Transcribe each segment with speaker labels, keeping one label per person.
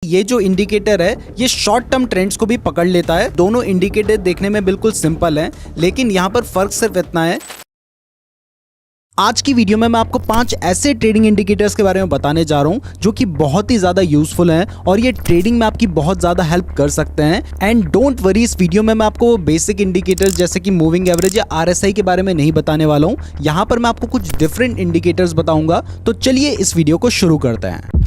Speaker 1: ये जो इंडिकेटर है ये शॉर्ट टर्म ट्रेंड्स को भी पकड़ लेता है। दोनों इंडिकेटर देखने में बिल्कुल सिंपल हैं, लेकिन यहाँ पर फर्क सिर्फ इतना है। आज की वीडियो में मैं आपको 5 ऐसे ट्रेडिंग इंडिकेटर्स के बारे में बताने जा रहा हूं जो कि बहुत ही ज्यादा यूजफुल हैं और ये ट्रेडिंग में आपकी बहुत ज्यादा हेल्प कर सकते हैं। एंड डोंट वरी, इस वीडियो में मैं आपको बेसिक इंडिकेटर्स जैसे कि मूविंग एवरेज या RSI के बारे में नहीं बताने वाला हूं। यहां पर मैं आपको कुछ डिफरेंट इंडिकेटर्स बताऊंगा। तो चलिए इस वीडियो को शुरू करते हैं।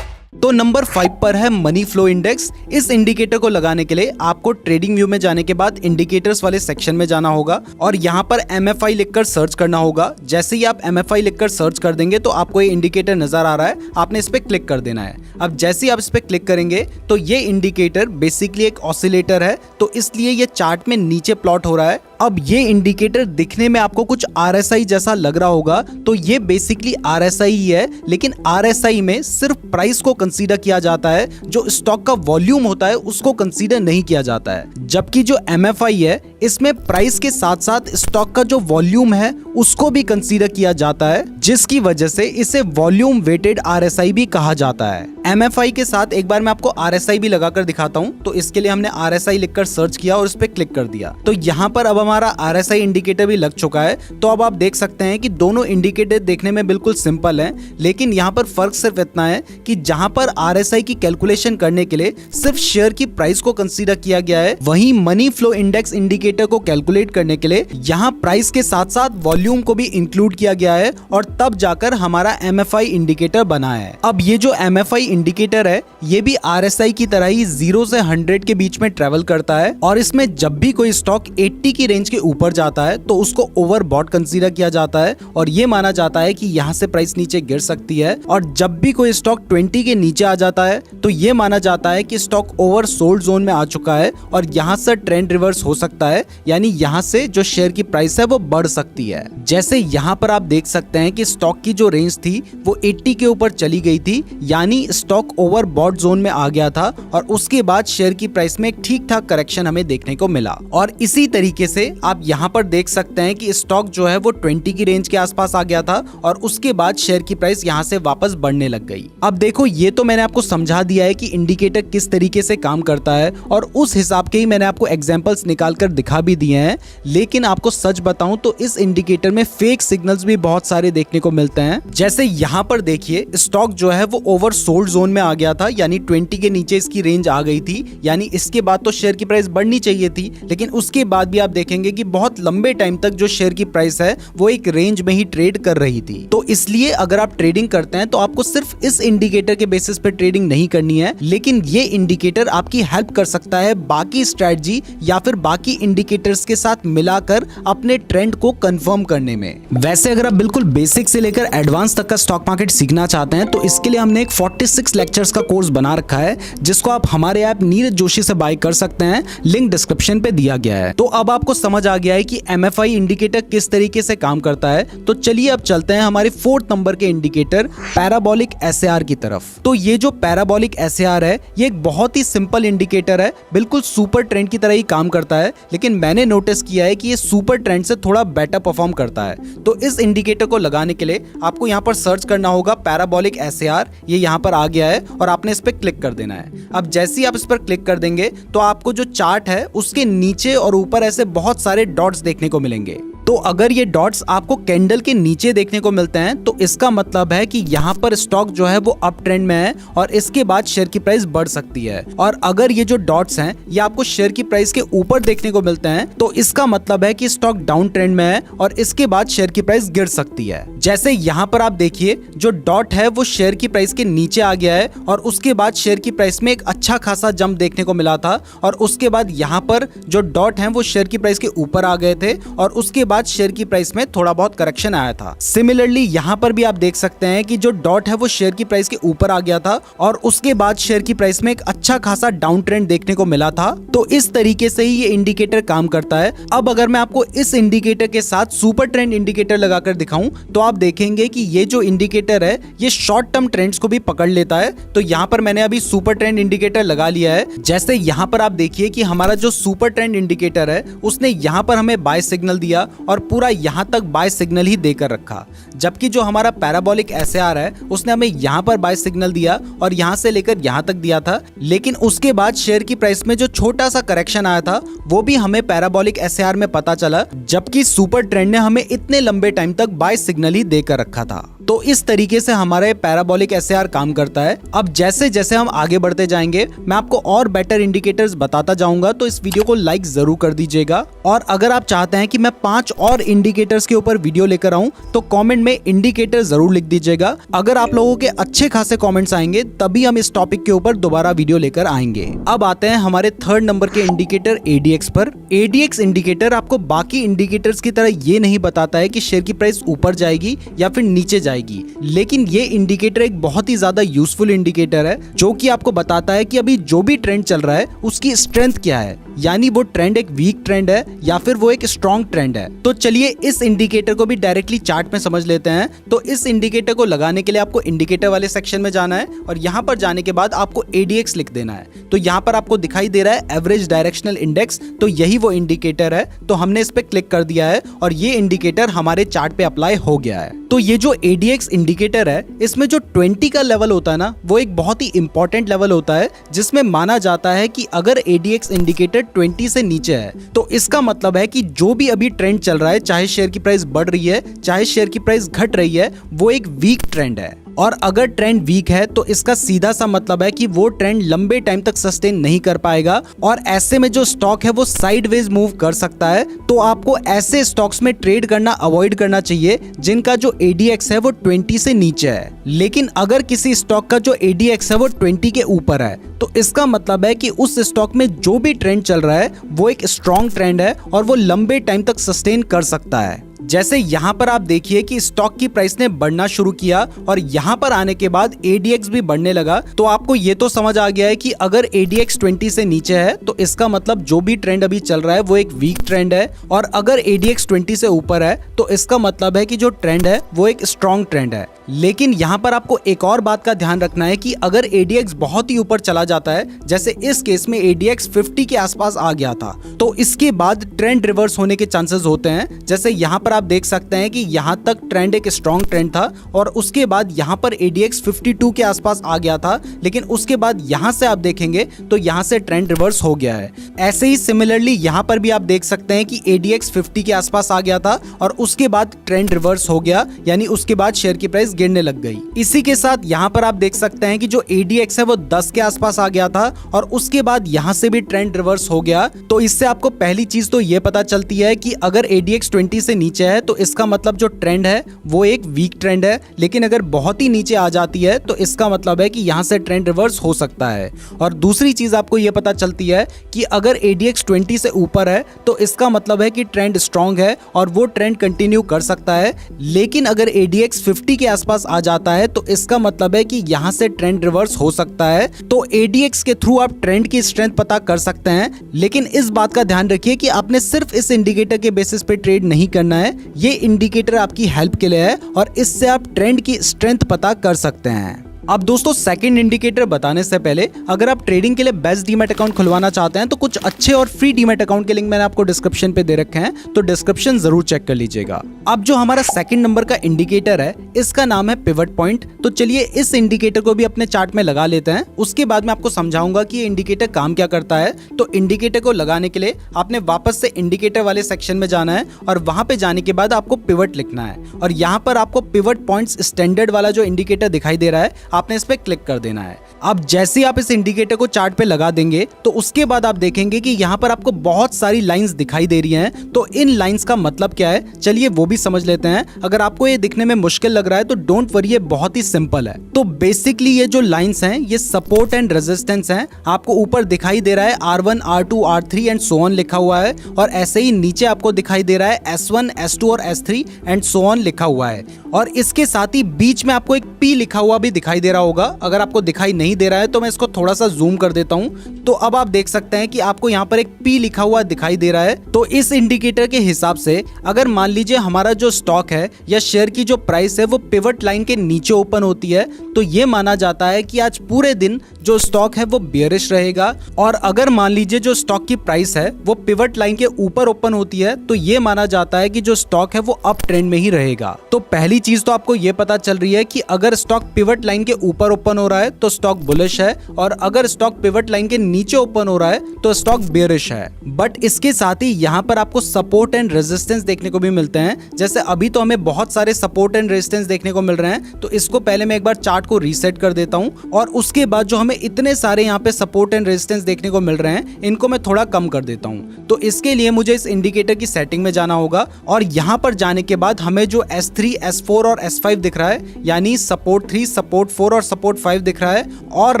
Speaker 1: तो नंबर 5 पर है मनी फ्लो इंडेक्स। इस इंडिकेटर को लगाने के लिए आपको ट्रेडिंग व्यू में जाने के बाद इंडिकेटर्स वाले सेक्शन में जाना होगा और यहाँ पर MFI लिखकर सर्च करना होगा। जैसे ही आप MFI लिखकर सर्च कर देंगे तो आपको ये इंडिकेटर नजर आ रहा है, आपने इस पे क्लिक कर देना है। अब जैसे ही आप इस पे क्लिक करेंगे तो ये इंडिकेटर बेसिकली एक ऑसिलेटर है, तो इसलिए ये चार्ट में नीचे प्लॉट हो रहा है। अब ये इंडिकेटर दिखने में आपको कुछ RSI जैसा लग रहा होगा, तो ये बेसिकली RSI ही है, लेकिन RSI में सिर्फ प्राइस को कंसीडर किया जाता है, जो स्टॉक का वॉल्यूम होता है उसको कंसीडर नहीं किया जाता है। जबकि जो MFI है इसमें प्राइस के साथ साथ स्टॉक का जो वॉल्यूम है उसको भी कंसीडर किया जाता है, जिसकी वजह से इसे वॉल्यूम वेटेड RSI भी कहा जाता है। MFI के साथ एक बार मैं आपको RSI भी लगाकर दिखाता हूं। तो इसके लिए हमने RSI लिखकर सर्च किया और इस पे क्लिक कर दिया, तो यहाँ पर अब हमारा RSI इंडिकेटर भी लग चुका है। तो अब आप देख सकते हैं कि दोनों इंडिकेटर देखने में बिल्कुल सिंपल हैं, लेकिन यहाँ पर फर्क सिर्फ इतना है कि जहाँ पर RSI की कैलकुलेशन करने के लिए सिर्फ शेयर की प्राइस को कंसीडर किया गया है, वहीं मनी फ्लो इंडेक्स इंडिकेटर को कैलकुलेट करने के लिए यहाँ प्राइस के साथ साथ वॉल्यूम को भी इंक्लूड किया गया है और तब जाकर हमारा MFI इंडिकेटर बना है। अब ये जो MFI इंडिकेटर है ये भी RSI की तरह ही 0 से 100 के बीच में ट्रेवल करता है और इसमें जब भी कोई स्टॉक 80 की रेंज के ऊपर जाता है तो उसको ओवरबॉट कंसीडर किया जाता है और ये माना जाता है कि यहाँ से प्राइस नीचे गिर सकती है। और जब भी कोई स्टॉक 20 के नीचे आ जाता है तो ये माना जाता है कि स्टॉक ओवर सोल्ड जोन में आ चुका है और यहाँ से ट्रेंड रिवर्स हो सकता है, यानी यहाँ से जो शेयर की प्राइस है वो बढ़ सकती है। जैसे यहाँ पर आप देख सकते हैं कि स्टॉक की जो रेंज थी वो 80 के ऊपर चली गई थी, यानी स्टॉक ओवरबॉट जोन में आ गया था और उसके बाद शेयर की प्राइस में एक ठीक ठाक करेक्शन हमें देखने को मिला। और इसी तरीके से आप यहाँ पर देख सकते हैं कि स्टॉक जो है वो 20 की रेंज के आसपास आ गया था और उसके बाद शेयर की प्राइस यहाँ से वापस बढ़ने लग गई। अब देखो, ये तो मैंने आपको समझा दिया है कि इंडिकेटर किस तरीके से काम करता है और उस हिसाब के ही मैंने आपको एग्जांपल्स निकाल कर दिखा भी दिए हैं, लेकिन आपको सच बताऊं तो इस इंडिकेटर में फेक सिग्नल्स भी बहुत सारे देखने को मिलते हैं। जैसे यहाँ पर देखिए, स्टॉक जो है वो ओवर सोल्ड जोन में आ गया था, यानी 20 के नीचे इसकी रेंज आ गई थी, यानी इसके बाद तो शेयर की प्राइस बढ़नी चाहिए थी, लेकिन उसके बाद भी आप देखेंगे कि बहुत लंबे टाइम तक जो शेयर की प्राइस है वो एक रेंज में ही ट्रेड कर रही थी। तो इसलिए अगर आप ट्रेडिंग करते हैं तो आपको सिर्फ इस इंडिकेटर के बेसिस पे ट्रेडिंग नहीं करनी है, लेकिन ये इंडिकेटर आपकी हेल्प कर सकता है बाकी स्ट्रेटजी या फिर बाकी इंडिकेटर्स के साथ मिलाकर अपने ट्रेंड को कंफर्म करने में। वैसे अगर आप बिल्कुल बेसिक से लेकर एडवांस तक का स्टॉक मार्केट सीखना चाहते हैं तो इसके लिए हमने एक 46 लेक्चर्स का कोर्स बना रखा है, जिसको आप हमारे ऐप नीरज जोशी से बाय कर सकते हैं, लिंक डिस्क्रिप्शन पे दिया गया है। तो अब आपको समझ आ गया है कि MFI इंडिकेटर किस तरीके से काम करता है। तो चलिए अब चलते हैं हमारे 4th नंबर के इंडिकेटर पैराबोलिक SAR की तरफ। तो ये जो पैराबोलिक SAR है ये एक बहुत ही सिंपल इंडिकेटर है, बिल्कुल सुपर ट्रेंड की तरह ही काम करता है, लेकिन मैंने नोटिस किया है कि ये सुपर ट्रेंड से थोड़ा बेटर परफॉर्म करता है। तो इस इंडिकेटर को लगाने के लिए आपको यहाँ पर सर्च करना होगा पैराबोलिक SAR, ये यहाँ पर आ गया है और आपने इस पर क्लिक कर देना है। अब जैसे ही आप इस पर क्लिक कर देंगे तो आपको जो चार्ट है उसके नीचे और ऊपर ऐसे बहुत सारे डॉट्स देखने को मिलेंगे। तो अगर ये डॉट्स आपको कैंडल के नीचे देखने को मिलते हैं तो इसका मतलब है कि यहाँ पर स्टॉक जो है वो अप ट्रेंड में है और इसके बाद शेयर की प्राइस बढ़ सकती है। और अगर ये जो डॉट्स हैं ये आपको शेयर की प्राइस के ऊपर देखने को मिलते हैं तो इसका मतलब है कि स्टॉक डाउन ट्रेंड में है और इसके बाद शेयर की प्राइस गिर सकती है। जैसे यहाँ पर आप देखिए, जो डॉट है वो शेयर की प्राइस के नीचे आ गया है और उसके बाद शेयर की प्राइस में एक अच्छा खासा जंप देखने को मिला था और उसके बाद यहाँ पर जो डॉट है वो शेयर की प्राइस के ऊपर आ गए थे और उसके बाद शेयर की प्राइस में थोड़ा बहुत करेक्शन आया था। सिमिलरली यहाँ पर भी आप देख सकते हैं कि जो डॉट है वो शेयर की प्राइस के ऊपर आ गया था और उसके बाद शेयर की प्राइस में एक अच्छा खासा डाउन ट्रेंड देखने को मिला था। तो इस तरीके से ही ये इंडिकेटर काम करता है। अब अगर मैं आपको इस इंडिकेटर के साथ सुपर ट्रेंड इंडिकेटर लगाकर दिखाऊं तो आप देखेंगे कि ये जो इंडिकेटर है ये शॉर्ट टर्म ट्रेंड्स को भी पकड़ लेता है। तो यहाँ पर मैंने अभी सुपर ट्रेंड इंडिकेटर लगा लिया है। जैसे यहाँ पर आप देखिए कि हमारा जो सुपर ट्रेंड इंडिकेटर है उसने यहाँ पर हमें बाय सिग्नल दिया और पूरा यहाँ तक बाय सिग्नल ही देकर रखा, जबकि जो हमारा पैराबोलिक SAR है उसने हमें यहाँ पर बाय सिग्नल दिया और यहाँ से लेकर यहाँ तक दिया था, लेकिन उसके बाद शेयर की प्राइस में जो छोटा सा करेक्शन आया था वो भी हमें पैराबोलिक SAR में पता चला, जबकि सुपर ट्रेंड ने हमें इतने लंबे टाइम तक बाय सिग्नल ही देकर रखा था। तो इस तरीके से हमारा पैराबोलिक SAR काम करता है। अब जैसे जैसे हम आगे बढ़ते जाएंगे मैं आपको और बेटर इंडिकेटर्स बताता जाऊंगा, तो इस वीडियो को लाइक जरूर कर दीजिएगा। और अगर आप चाहते हैं कि मैं 5 और इंडिकेटर्स के ऊपर वीडियो लेकर आऊं तो कमेंट में इंडिकेटर जरूर लिख दीजिएगा। अगर आप लोगों के अच्छे खासे कमेंट्स आएंगे तभी हम इस टॉपिक के ऊपर दोबारा वीडियो लेकर आएंगे। अब आते हैं हमारे 3rd नंबर के इंडिकेटर ADX पर। ADX इंडिकेटर आपको बाकी इंडिकेटर्स की तरह ये नहीं बताता है कि शेयर की प्राइस ऊपर जाएगी या फिर नीचे जाएगी, लेकिन ये इंडिकेटर एक बहुत ही ज्यादा यूजफुल इंडिकेटर है जो कि आपको बताता है कि अभी जो भी ट्रेंड चल रहा है उसकी स्ट्रेंथ क्या है, यानी वो ट्रेंड एक वीक ट्रेंड है या फिर वो एक स्ट्रॉन्ग ट्रेंड है। तो चलिए इस इंडिकेटर को भी डायरेक्टली चार्ट में समझ लेते हैं। तो इस इंडिकेटर को लगाने के लिए आपको इंडिकेटर वाले सेक्शन में जाना है और यहाँ पर जाने के बाद आपको ADX लिख देना है। तो यहाँ पर आपको दिखाई दे रहा है एवरेज डायरेक्शनल इंडेक्स, तो यही वो इंडिकेटर है। तो हमने इस पे क्लिक कर दिया है और ये इंडिकेटर हमारे चार्ट पे अप्लाई हो गया है। तो ये जो ADX इंडिकेटर है इसमें जो 20 का लेवल होता है ना, वो एक बहुत ही इंपॉर्टेंट लेवल होता है, जिसमें माना जाता है कि अगर ADX इंडिकेटर 20 से नीचे है तो इसका मतलब है कि जो भी अभी ट्रेंड चल रहा है, चाहे शेयर की प्राइस बढ़ रही है चाहे शेयर की प्राइस घट रही है, वो एक वीक ट्रेंड है। और अगर ट्रेंड वीक है तो इसका सीधा सा मतलब है कि वो ट्रेंड लंबे टाइम तक सस्टेन नहीं कर पाएगा और ऐसे में जो स्टॉक है वो साइडवेज मूव कर सकता है। तो आपको ऐसे स्टॉक्स में ट्रेड करना अवॉइड करना चाहिए जिनका जो ADX है वो 20 से नीचे है। लेकिन अगर किसी स्टॉक का जो ADX है वो 20 के ऊपर है तो इसका मतलब है कि उस स्टॉक में जो भी ट्रेंड चल रहा है वो एक स्ट्रॉन्ग ट्रेंड है और वो लंबे टाइम तक सस्टेन कर सकता है। जैसे यहाँ पर आप देखिए कि स्टॉक की प्राइस ने बढ़ना शुरू किया और यहाँ पर आने के बाद ADX भी बढ़ने लगा, तो आपको ये तो समझ आ गया है कि अगर ADX 20 से नीचे है तो इसका मतलब जो भी ट्रेंड अभी चल रहा है वो एक वीक ट्रेंड है, और अगर ADX 20 से ऊपर है तो इसका मतलब है कि जो ट्रेंड है वो एक स्ट्रॉन्ग ट्रेंड है। लेकिन यहाँ पर आपको एक और बात का ध्यान रखना है कि अगर ADX बहुत ही ऊपर चला जाता है, जैसे इस केस में ADX 50 के आसपास आ गया था, तो इसके बाद ट्रेंड रिवर्स होने के चांसेस होते हैं। जैसे यहाँ पर आप देख सकते हैं कि यहाँ तक ट्रेंड एक स्ट्रॉन्ग ट्रेंड था और उसके बाद यहाँ पर ADX 52 के आसपास आ गया था, लेकिन उसके बाद यहाँ से आप देखेंगे तो यहाँ से ट्रेंड रिवर्स हो गया है। ऐसे ही सिमिलरली यहाँ पर भी आप देख सकते हैं कि ADX 50 के आसपास आ गया था और उसके बाद ट्रेंड रिवर्स हो गया, यानी उसके बाद शेयर की प्राइस गिरने लग गई। इसी के साथ यहाँ पर आप देख सकते हैं कि जो ADX है वो 10 के आसपास आ गया था और उसके बाद यहाँ से भी ट्रेंड रिवर्स हो गया। तो इससे आपको पहली चीज तो ये पता चलती है कि अगर ADX 20 से नीचे है तो इसका मतलब जो ट्रेंड है वो एक वीक ट्रेंड है, लेकिन अगर बहुत ही नीचे आ जाती है तो इसका मतलब है कि यहाँ से ट्रेंड रिवर्स हो सकता है। और दूसरी चीज आपको ये पता चलती है कि अगर ADX 20 से ऊपर है तो इसका मतलब है कि ट्रेंड स्ट्रॉन्ग है और वो ट्रेंड कंटिन्यू कर सकता है, लेकिन अगर ADX 50 के आसपास आ जाता है तो इसका मतलब है कि यहाँ से ट्रेंड रिवर्स हो सकता है। तो ADX के थ्रू आप ट्रेंड की स्ट्रेंथ पता कर सकते हैं, लेकिन इस बात का ध्यान रखिए कि आपने सिर्फ इस इंडिकेटर के बेसिस पे ट्रेड नहीं करना है। ये इंडिकेटर आपकी हेल्प के लिए है और इससे आप ट्रेंड की स्ट्रेंथ पता कर सकते हैं। अब दोस्तों सेकंड इंडिकेटर बताने से पहले अगर आप ट्रेडिंग के लिए बेस्ट डीमैट अकाउंट खुलवाना चाहते हैं तो कुछ अच्छे और फ्री डीमैट अकाउंट के लिंक मैंने आपको डिस्क्रिप्शन पे दे रखे हैं, तो डिस्क्रिप्शन जरूर चेक कर लीजिएगा। अब जो हमारा सेकंड नंबर का इंडिकेटर है इसका नाम है पिवट पॉइंट। तो चलिए इस इंडिकेटर को भी अपने चार्ट में लगा लेते हैं, उसके बाद मैं आपको समझाऊंगा कि ये इंडिकेटर काम क्या करता है। तो इंडिकेटर को लगाने के लिए आपने वापस से इंडिकेटर वाले सेक्शन में जाना है और वहां पे जाने के बाद आपको पिवट लिखना है और यहाँ पर आपको पिवट पॉइंट्स स्टैंडर्ड वाला जो इंडिकेटर दिखाई दे रहा है आपने इस पे क्लिक कर देना है। अब जैसे ही आप इस इंडिकेटर को चार्ट पे लगा देंगे तो उसके बाद आप देखेंगे कि यहाँ पर आपको बहुत सारी लाइंस दिखाई दे रही हैं। तो इन लाइंस का मतलब क्या है, चलिए वो भी समझ लेते हैं। अगर आपको ये दिखने में मुश्किल लग रहा है तो डोंट वरी, ये बहुत ही सिंपल है। तो बेसिकली ये जो लाइंस हैं ये सपोर्ट एंड रेजिस्टेंस हैं। आपको ऊपर दिखाई दे रहा है R1, R2, R3 and so on लिखा हुआ है और ऐसे ही नीचे आपको दिखाई दे रहा है S1, S2 और S3 एंड सो ऑन लिखा हुआ है। और इसके साथ ही बीच में आपको एक P लिखा हुआ भी दिखाई दे रहा होगा। अगर आपको दिखाई नहीं दे रहा है तो मैं इसको थोड़ा सा जूम कर देता हूं, तो अब आप देख सकते हैं कि आपको यहाँ पर एक P लिखा हुआ दिखाई दे रहा है। तो इस इंडिकेटर के हिसाब से अगर मान लीजिए हमारा जो स्टॉक है या शेयर की जो प्राइस है वो पिवट लाइन के नीचे ओपन होती है, तो ये माना जाता है कि आज पूरे दिन जो स्टॉक है वो बेयरिश रहेगा। और अगर मान लीजिए जो स्टॉक की प्राइस है वो पिवट लाइन के ऊपर ओपन होती है, तो ये माना जाता है कि जो स्टॉक है वो अप ट्रेंड में ही रहेगा। तो पहली चीज तो आपको ये पता चल रही है कि अगर स्टॉक पिवट लाइन के ऊपर ओपन हो रहा है तो स्टॉक बुलिश है, और अगर स्टॉक पिवट लाइन के नीचे ओपन हो रहा है तो स्टॉक बेयरिश है। बट इसके साथ ही यहाँ पर आपको सपोर्ट एंड रेजिस्टेंस देखने को भी मिलते हैं। जैसे अभी तो हमें बहुत सारे सपोर्ट एंड रेजिस्टेंस देखने को मिल रहे हैं, तो इसको पहले मैं एक बार चार्ट को रीसेट कर देता हूँ, और उसके बाद जो हमें इतने सारे यहाँ पे सपोर्ट एंड रेजिस्टेंस देखने को मिल रहे हैं इनको मैं थोड़ा कम कर देता हूँ। तो इसके लिए मुझे इस इंडिकेटर की सेटिंग में जाना होगा, और यहाँ पर जाने के बाद हमें जो S3, S4 और S5 दिख रहा है, यानी सपोर्ट 3, सपोर्ट 4 और सपोर्ट 5 दिख रहा है, और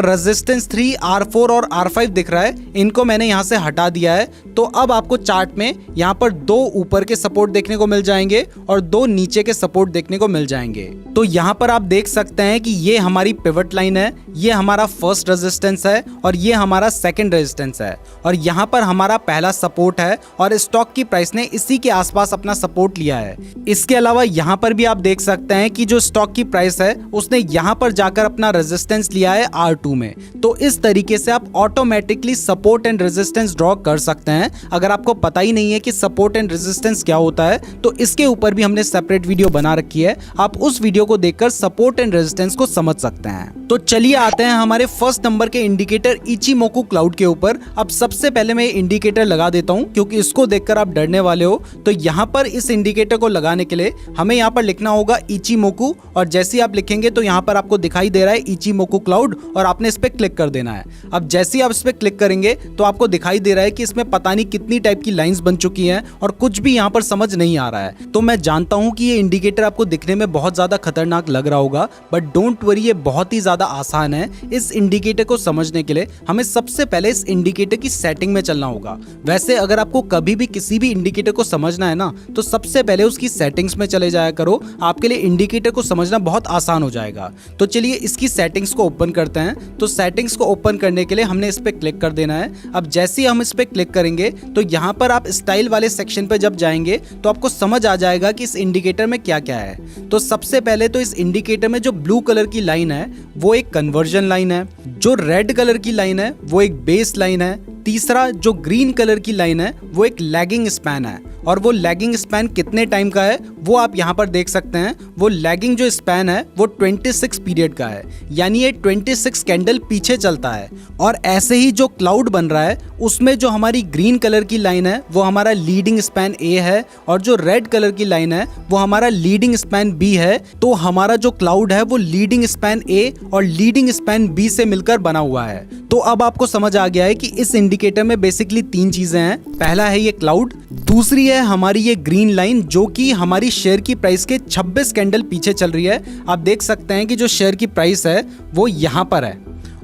Speaker 1: रेजिस्टेंस 3, R4 और R5 दिख रहा है, इनको मैंने यहाँ से हटा दिया है। तो अब आपको चार्ट में यहाँ पर 2 ऊपर के सपोर्ट देखने को मिल जाएंगे और 2 नीचे के सपोर्ट देखने को मिल जाएंगे। तो यहाँ पर आप देख सकते हैं कि ये हमारी पिवट लाइन है, ये हमारा फर्स्ट रेजिस्टेंस है और ये हमारा सेकंड रेजिस्टेंस है, और यहाँ पर हमारा पहला सपोर्ट है, और स्टॉक की प्राइस ने इसी के आसपास अपना सपोर्ट लिया है। इसके अलावा यहाँ पर भी आप देख सकते हैं कि जो स्टॉक की प्राइस है उसने यहाँ पर जाकर अपना रेजिस्टेंस लिया है R2 में। तो इस तरीके से आप automatically support and resistance draw कर सकते हैं। अगर आपको पता ही नहीं है कि सपोर्ट एंड रेजिस्टेंस क्या होता है तो इसके ऊपर भी हमने सेपरेट वीडियो बना रखी है, आप उस वीडियो को देखकर सपोर्ट एंड रेजिस्टेंस को समझ सकते हैं। तो चलिए आते हैं हमारे फर्स्ट नंबर के इंडिकेटर इचिमोकू क्लाउड के ऊपर। अब सबसे पहले मैं इंडिकेटर लगा देता हूं क्योंकि इसको देखकर आप डरने वाले हो। तो यहाँ पर इस इंडिकेटर को लगाने के लिए हमें यहाँ पर लिखना होगा इचिमोकू, और जैसे ही आप लिखेंगे तो यहाँ पर आपको दिखाई दे रहा है इचिमोकू क्लाउड, और आपने इस पे क्लिक कर देना है। अब जैसे ही आप इस पे क्लिक करेंगे तो आपको दिखाई दे रहा है कि इसमें पता नहीं कितनी टाइप की लाइंस बन चुकी हैं और कुछ भी यहाँ पर समझ नहीं आ रहा है। तो मैं जानता हूँ कि ये इंडिकेटर आपको दिखने में बहुत ज्यादा खतरनाक लग रहा होगा, बट डोंट वरी, ये बहुत ही ज्यादा आसान है। इस इंडिकेटर को समझने के लिए हमें सबसे पहले इस इंडिकेटर की सेटिंग में चलना होगा। वैसे अगर आपको कभी भी किसी भी इंडिकेटर को समझना है ना, तो सबसे पहले उसकी सेटिंग्स में चले जाया करो, आपके लिए इंडिकेटर को समझना बहुत आसान हो जाएगा। तो चलिए इसकी सेटिंग्स को ओपन करते हैं। तो सेटिंग्स को ओपन करने के लिए हमने इस पे क्लिक कर देना है। अब जैसे ही हम इस पे क्लिक करेंगे तो यहाँ पर आप स्टाइल वाले सेक्शन पे जब जाएंगे तो आपको समझ आ जाएगा कि इस इंडिकेटर में क्या क्या है। तो सबसे पहले तो इस इंडिकेटर में जो ब्लू कलर की लाइन है वो एक कन्वर्जन लाइन है, जो रेड कलर की लाइन है वो एक बेस लाइन है, तीसरा जो ग्रीन कलर की लाइन है वो एक लैगिंग स्पैन है, और वो लैगिंग स्पैन कितने टाइम का है वो आप यहाँ पर देख सकते हैं। वो लैगिंग जो स्पैन है वो 26 पीरियड का है, यानी ये 26 कैंडल पीछे चलता है। और ऐसे ही जो क्लाउड बन रहा है उसमें जो हमारी ग्रीन कलर की लाइन है वो हमारा लीडिंग स्पैन ए है, और जो रेड कलर की लाइन है वो हमारा लीडिंग स्पैन बी है। तो हमारा जो क्लाउड है वो लीडिंग स्पैन ए और लीडिंग स्पैन बी से मिलकर बना हुआ है। तो अब आपको समझ आ गया है कि इस इंडिकेटर में बेसिकली 3 चीजें हैं। पहला है ये क्लाउड, दूसरी है हमारी ये ग्रीन लाइन जो कि हमारी शेयर की प्राइस के 26 कैंडल पीछे चल रही है। आप देख सकते हैं कि जो शेयर की प्राइस है वो यहाँ पर है,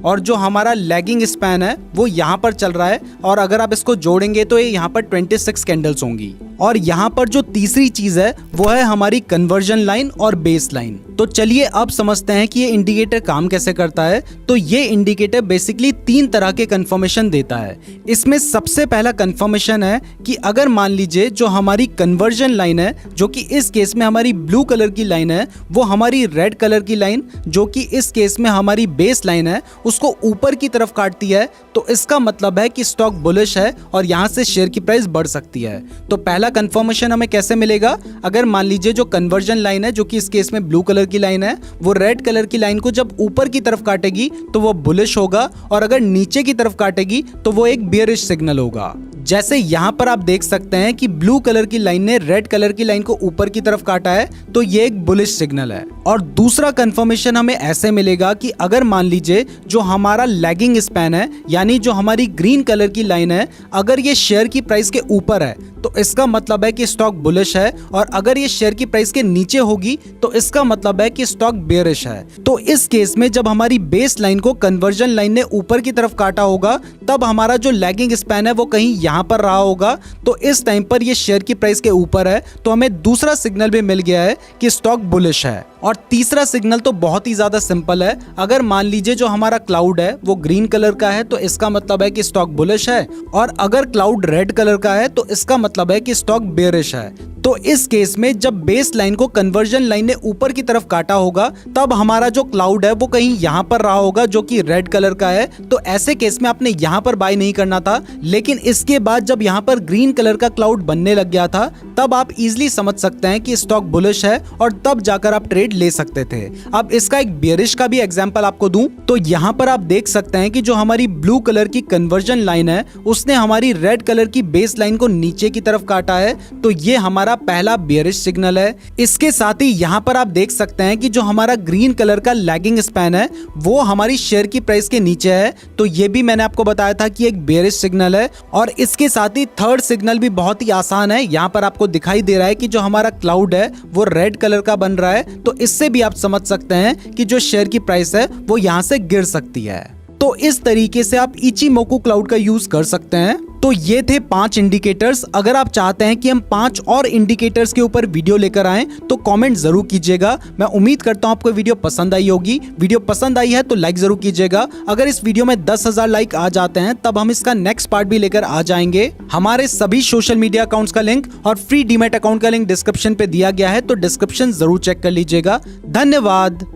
Speaker 1: और जो हमारा लैगिंग स्पैन है वो यहाँ पर चल रहा है, और अगर आप इसको जोड़ेंगे तो ये यहाँ पर 26 कैंडल्स होंगी। और यहाँ पर जो तीसरी चीज है वो है हमारी कन्वर्जन लाइन और बेस लाइन। तो चलिए अब समझते हैं कि ये इंडिकेटर काम कैसे करता है। तो ये इंडिकेटर बेसिकली 3 तरह के कंफर्मेशन देता है। इसमें सबसे पहला कंफर्मेशन है कि अगर मान लीजिए जो हमारी कन्वर्जन लाइन है, जो कि इस केस में हमारी ब्लू कलर की लाइन है, वो हमारी रेड कलर की लाइन जो कि इस केस में हमारी बेस लाइन है, उसको ऊपर की तरफ काटती है, तो इसका मतलब है कि स्टॉक बुलिश है और यहां से शेयर की प्राइस बढ़ सकती है। तो पहला कंफर्मेशन हमें कैसे मिलेगा? अगर मान लीजिए जो कन्वर्जन लाइन है जो कि इस केस में ब्लू कलर की लाइन है, वो रेड कलर की लाइन को जब ऊपर की तरफ काटेगी तो वो बुलिश होगा, और अगर नीचे की तरफ काटेगी तो वो एक बेयरिश सिग्नल होगा। जैसे यहाँ पर आप देख सकते हैं कि ब्लू कलर की लाइन ने रेड कलर की लाइन को ऊपर की तरफ काटा है, तो ये एक बुलिश सिग्नल है। और दूसरा कंफर्मेशन हमें ऐसे मिलेगा कि अगर मान लीजिए जो हमारा लैगिंग स्पैन है, यानी जो हमारी ग्रीन कलर की लाइन है, अगर ये शेयर की प्राइस के ऊपर है तो इसका मतलब है कि स्टॉक बुलिश है, और अगर ये शेयर की प्राइस के नीचे होगी तो इसका मतलब है कि स्टॉक बेयरिश है। तो इस केस में जब हमारी बेस लाइन को कन्वर्जन लाइन ने ऊपर की तरफ काटा होगा तब हमारा जो लैगिंग स्पैन है वो कहीं यहाँ पर रहा होगा। तो इस टाइम पर ये शेयर की प्राइस के ऊपर है, तो हमें दूसरा सिग्नल भी मिल गया है कि स्टॉक बुलिश है। और तीसरा सिग्नल तो बहुत ही ज्यादा सिंपल है। अगर मान लीजिए जो हमारा क्लाउड है वो ग्रीन कलर का है तो इसका मतलब है कि स्टॉक बुलिश है, और अगर क्लाउड रेड कलर का है तो इसका मतलब है कि स्टॉक बेयरिश है। तो इस केस में जब बेस लाइन को कन्वर्जन लाइन ने ऊपर की तरफ काटा होगा तब हमारा जो क्लाउड है वो कहीं यहाँ पर रहा होगा जो कि रेड कलर का है। तो ऐसे केस में आपने यहाँ पर बाय नहीं करना था, लेकिन इसके बाद जब यहाँ पर ग्रीन कलर का क्लाउड बनने लग गया था तब आप इजीली समझ सकते हैं कि स्टॉक बुलिश है, और तब जाकर आप ट्रेड ले सकते थे। अब इसका एक बेयरिश का भी एग्जांपल आपको दूं तो यहाँ पर आप देख सकते हैं कि जो हमारी ब्लू कलर की कन्वर्जन लाइन है उसने हमारी रेड कलर की बेस लाइन को नीचे की तरफ काटा है। तो ये हमारा पहला बेयरिश सिग्नल है। इसके साथ ही यहाँ पर आप देख सकते हैं कि जो हमारा ग्रीन कलर का लैगिंग स्पैन है वो हमारी शेयर की प्राइस के नीचे है, तो ये भी मैंने आपको बताया था कि एक बेयरिश सिग्नल है। और इसके साथ ही थर्ड सिग्नल भी बहुत ही आसान है। यहाँ पर आपको दिखाई दे रहा है कि जो हमारा क्लाउड है वो रेड कलर का बन रहा है, तो इससे भी आप समझ सकते हैं कि जो शेयर की प्राइस है वो यहाँ से गिर सकती है। तो इस तरीके से आप इचिमोकु क्लाउड का यूज कर सकते हैं। तो ये थे 5 इंडिकेटर्स। अगर आप चाहते हैं कि हम 5 और इंडिकेटर्स के ऊपर वीडियो लेकर आएं तो कमेंट जरूर कीजिएगा। मैं उम्मीद करता हूं आपको वीडियो पसंद आई होगी। वीडियो पसंद आई है तो लाइक जरूर कीजिएगा। अगर इस वीडियो में 10,000 लाइक आ जाते हैं तब हम इसका नेक्स्ट पार्ट भी लेकर आ जाएंगे। हमारे सभी सोशल मीडिया अकाउंट्स का लिंक और फ्री डीमैट अकाउंट का लिंक डिस्क्रिप्शन पे दिया गया है, तो डिस्क्रिप्शन जरूर चेक कर लीजिएगा। धन्यवाद।